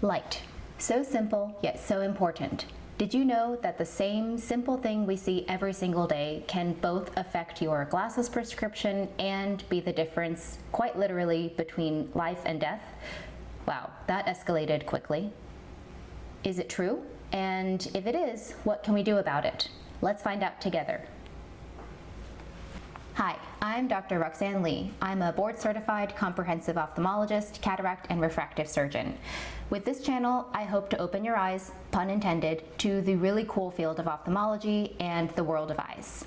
Light. So simple, yet so important. Did you know that the same simple thing we see every single day can both affect your glasses prescription and be the difference, quite literally, between life and death? Wow, that escalated quickly. Is it true? And if it is, what can we do about it? Let's find out together. Hi, I'm Dr. Roxanne Lee. I'm a board-certified comprehensive ophthalmologist, cataract and refractive surgeon. With this channel, I hope to open your eyes, pun intended, to the really cool field of ophthalmology and the world of eyes.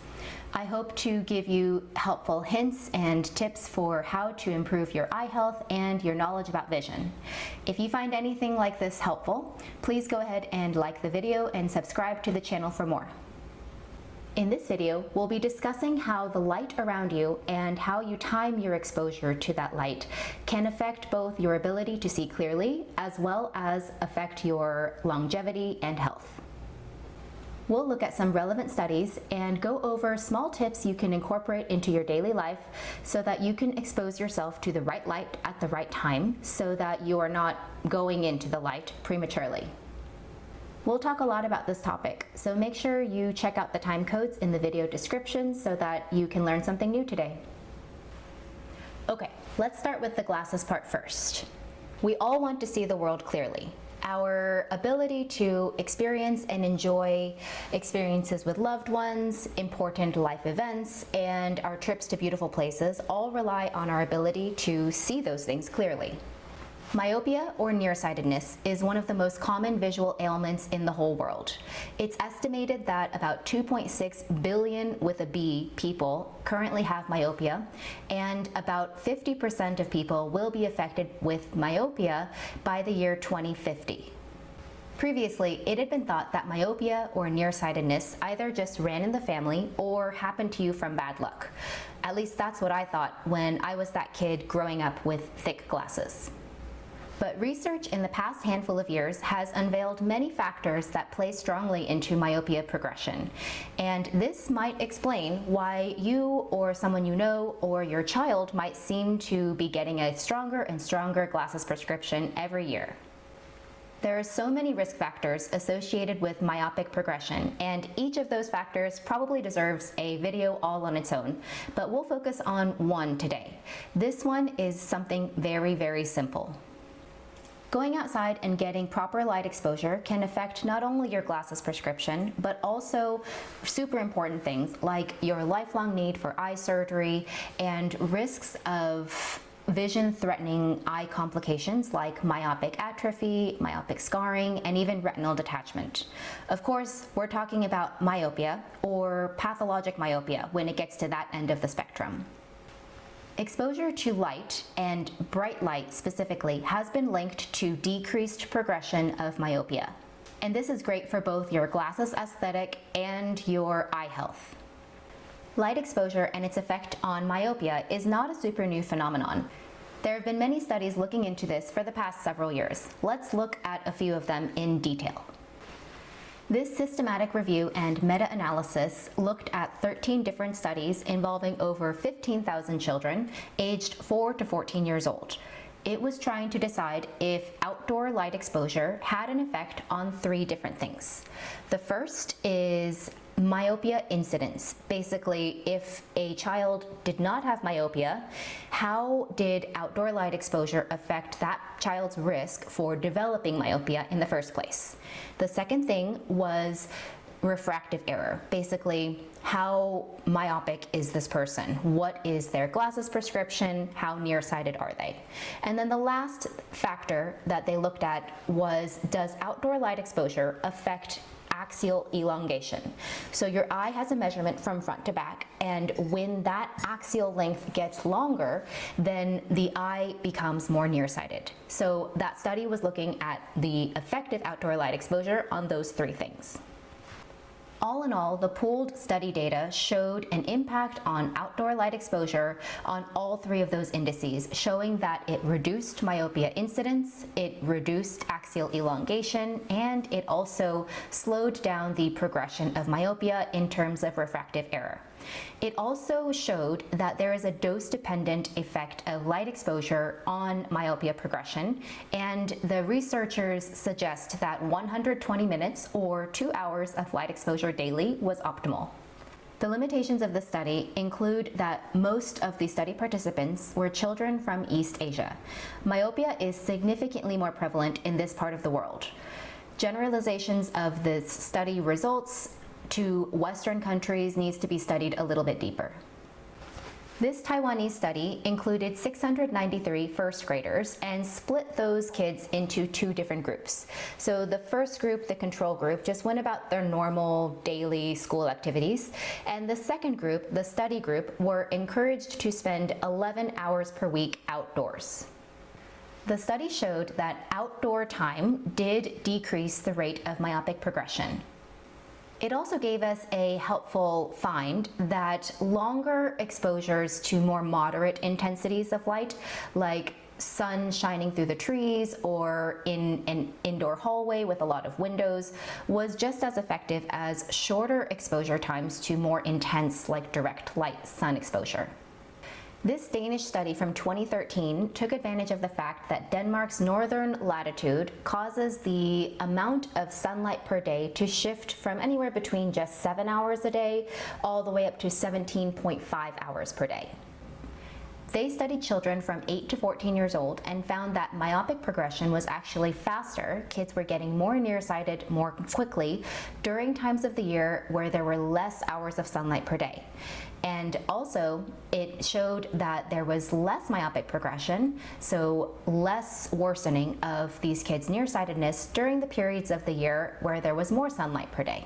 I hope to give you helpful hints and tips for how to improve your eye health and your knowledge about vision. If you find anything like this helpful, please go ahead and like the video and subscribe to the channel for more. In this video, we'll be discussing how the light around you and how you time your exposure to that light can affect both your ability to see clearly as well as affect your longevity and health. We'll look at some relevant studies and go over small tips you can incorporate into your daily life so that you can expose yourself to the right light at the right time so that you are not going into the light prematurely. We'll talk a lot about this topic, so make sure you check out the time codes in the video description so that you can learn something new today. Okay, let's start with the glasses part first. We all want to see the world clearly. Our ability to experience and enjoy experiences with loved ones, important life events, and our trips to beautiful places all rely on our ability to see those things clearly. Myopia, or nearsightedness, is one of the most common visual ailments in the whole world. It's estimated that about 2.6 billion with a B people currently have myopia, and about 50% of people will be affected with myopia by the year 2050. Previously, it had been thought that myopia or nearsightedness either just ran in the family or happened to you from bad luck. At least that's what I thought when I was that kid growing up with thick glasses. But research in the past handful of years has unveiled many factors that play strongly into myopia progression. And this might explain why you or someone you know or your child might seem to be getting a stronger and stronger glasses prescription every year. There are so many risk factors associated with myopic progression, and each of those factors probably deserves a video all on its own, but we'll focus on one today. This one is something very, very simple. Going outside and getting proper light exposure can affect not only your glasses prescription, but also super important things like your lifelong need for eye surgery and risks of vision-threatening eye complications like myopic atrophy, myopic scarring, and even retinal detachment. Of course, we're talking about myopia or pathologic myopia when it gets to that end of the spectrum. Exposure to light, and bright light specifically, has been linked to decreased progression of myopia. And this is great for both your glasses aesthetic and your eye health. Light exposure and its effect on myopia is not a super new phenomenon. There have been many studies looking into this for the past several years. Let's look at a few of them in detail. This systematic review and meta-analysis looked at 13 different studies involving over 15,000 children aged 4 to 14 years old. It was trying to decide if outdoor light exposure had an effect on 3 different things. The first is myopia incidence. Basically, if a child did not have myopia, how did outdoor light exposure affect that child's risk for developing myopia in the first place? The second thing was refractive error. Basically, how myopic is this person? What is their glasses prescription? How nearsighted are they? And then the last factor that they looked at was, does outdoor light exposure affect axial elongation? So your eye has a measurement from front to back, and when that axial length gets longer, then the eye becomes more nearsighted. So that study was looking at the effective outdoor light exposure on those 3 things. All in all, the pooled study data showed an impact on outdoor light exposure on all 3 of those indices, showing that it reduced myopia incidence, it reduced axial elongation, and it also slowed down the progression of myopia in terms of refractive error. It also showed that there is a dose-dependent effect of light exposure on myopia progression, and the researchers suggest that 120 minutes or 2 hours of light exposure daily was optimal. The limitations of the study include that most of the study participants were children from East Asia. Myopia is significantly more prevalent in this part of the world. Generalizations of this study results to Western countries needs to be studied a little bit deeper. This Taiwanese study included 693 first graders and split those kids into 2 different groups. So the first group, the control group, just went about their normal daily school activities, and the second group, the study group, were encouraged to spend 11 hours per week outdoors. The study showed that outdoor time did decrease the rate of myopic progression. It also gave us a helpful find that longer exposures to more moderate intensities of light, like sun shining through the trees or in an indoor hallway with a lot of windows, was just as effective as shorter exposure times to more intense, like direct light sun exposure. This Danish study from 2013 took advantage of the fact that Denmark's northern latitude causes the amount of sunlight per day to shift from anywhere between just 7 hours a day all the way up to 17.5 hours per day. They studied children from 8 to 14 years old and found that myopic progression was actually faster. Kids were getting more nearsighted more quickly during times of the year where there were less hours of sunlight per day. And also, it showed that there was less myopic progression, so less worsening of these kids' nearsightedness during the periods of the year where there was more sunlight per day.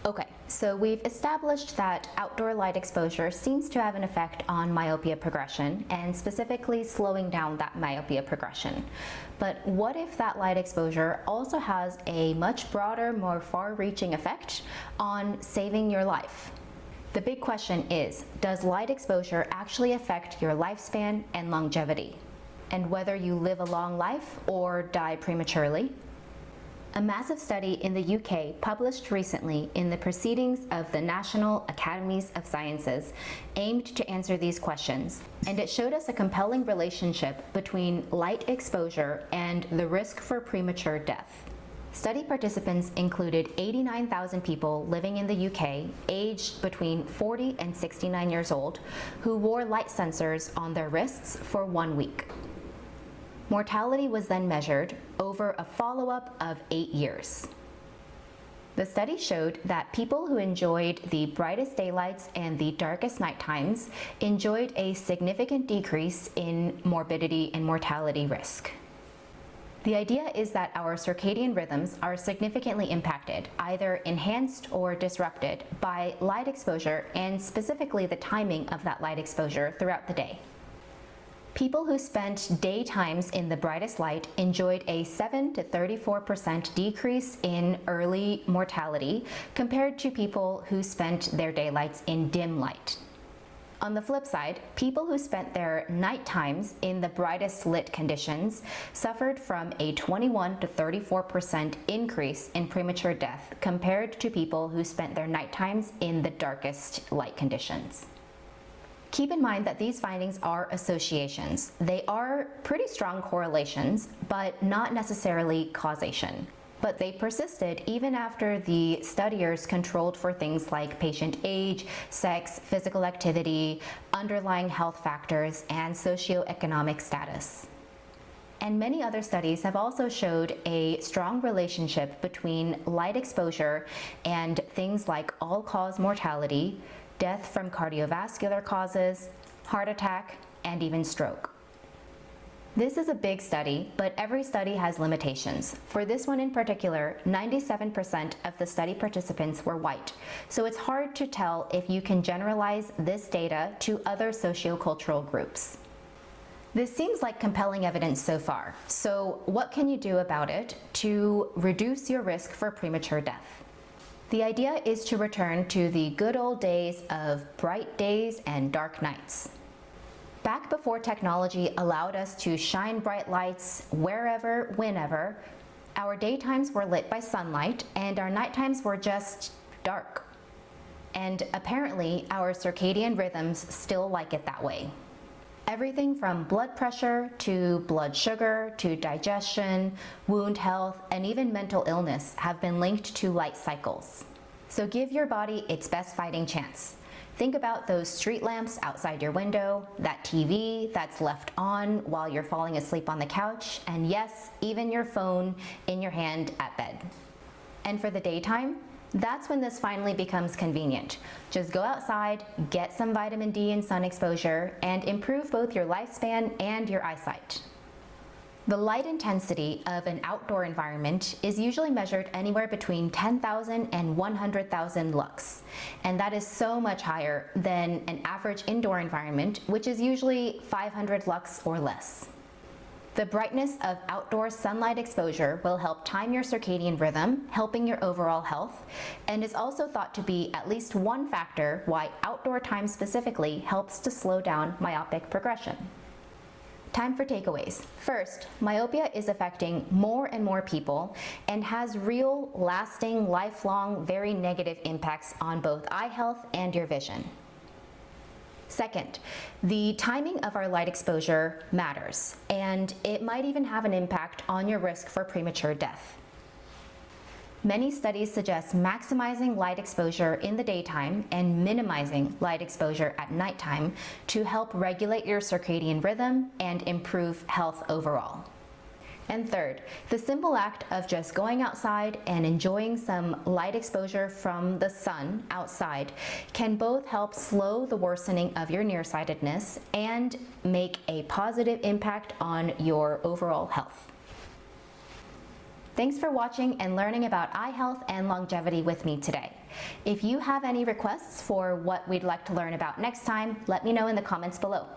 Okay, so we've established that outdoor light exposure seems to have an effect on myopia progression, and specifically slowing down that myopia progression. But what if that light exposure also has a much broader, more far-reaching effect on saving your life? The big question is, does light exposure actually affect your lifespan and longevity, and whether you live a long life or die prematurely? A massive study in the UK published recently in the Proceedings of the National Academies of Sciences aimed to answer these questions, and it showed us a compelling relationship between light exposure and the risk for premature death. Study participants included 89,000 people living in the UK, aged between 40 and 69 years old, who wore light sensors on their wrists for 1 week. Mortality was then measured over a follow-up of 8 years. The study showed that people who enjoyed the brightest daylights and the darkest night times enjoyed a significant decrease in morbidity and mortality risk. The idea is that our circadian rhythms are significantly impacted, either enhanced or disrupted, by light exposure, and specifically the timing of that light exposure throughout the day. People who spent daytimes in the brightest light enjoyed a 7 to 34% decrease in early mortality compared to people who spent their daylights in dim light. On the flip side, people who spent their night times in the brightest lit conditions suffered from a 21 to 34% increase in premature death compared to people who spent their night times in the darkest light conditions. Keep in mind that these findings are associations. They are pretty strong correlations, but not necessarily causation. But they persisted even after the studiers controlled for things like patient age, sex, physical activity, underlying health factors, and socioeconomic status. And many other studies have also showed a strong relationship between light exposure and things like all-cause mortality, death from cardiovascular causes, heart attack, and even stroke. This is a big study, but every study has limitations. For this one in particular, 97% of the study participants were white, so it's hard to tell if you can generalize this data to other sociocultural groups. This seems like compelling evidence so far, so what can you do about it to reduce your risk for premature death? The idea is to return to the good old days of bright days and dark nights. Back before technology allowed us to shine bright lights wherever, whenever, our daytimes were lit by sunlight and our nighttimes were just dark. And apparently, our circadian rhythms still like it that way. Everything from blood pressure to blood sugar to digestion, wound health, and even mental illness have been linked to light cycles. So give your body its best fighting chance. Think about those street lamps outside your window, that TV that's left on while you're falling asleep on the couch, and yes, even your phone in your hand at bed. And for the daytime, that's when this finally becomes convenient. Just go outside, get some vitamin D and sun exposure, and improve both your lifespan and your eyesight. The light intensity of an outdoor environment is usually measured anywhere between 10,000 and 100,000 lux, and that is so much higher than an average indoor environment, which is usually 500 lux or less. The brightness of outdoor sunlight exposure will help time your circadian rhythm, helping your overall health, and is also thought to be at least one factor why outdoor time specifically helps to slow down myopic progression. Time for takeaways. First, myopia is affecting more and more people and has real, lasting, lifelong, very negative impacts on both eye health and your vision. Second, the timing of our light exposure matters, and it might even have an impact on your risk for premature death. Many studies suggest maximizing light exposure in the daytime and minimizing light exposure at nighttime to help regulate your circadian rhythm and improve health overall. And third, the simple act of just going outside and enjoying some light exposure from the sun outside can both help slow the worsening of your nearsightedness and make a positive impact on your overall health. Thanks for watching and learning about eye health and longevity with me today. If you have any requests for what we'd like to learn about next time, let me know in the comments below.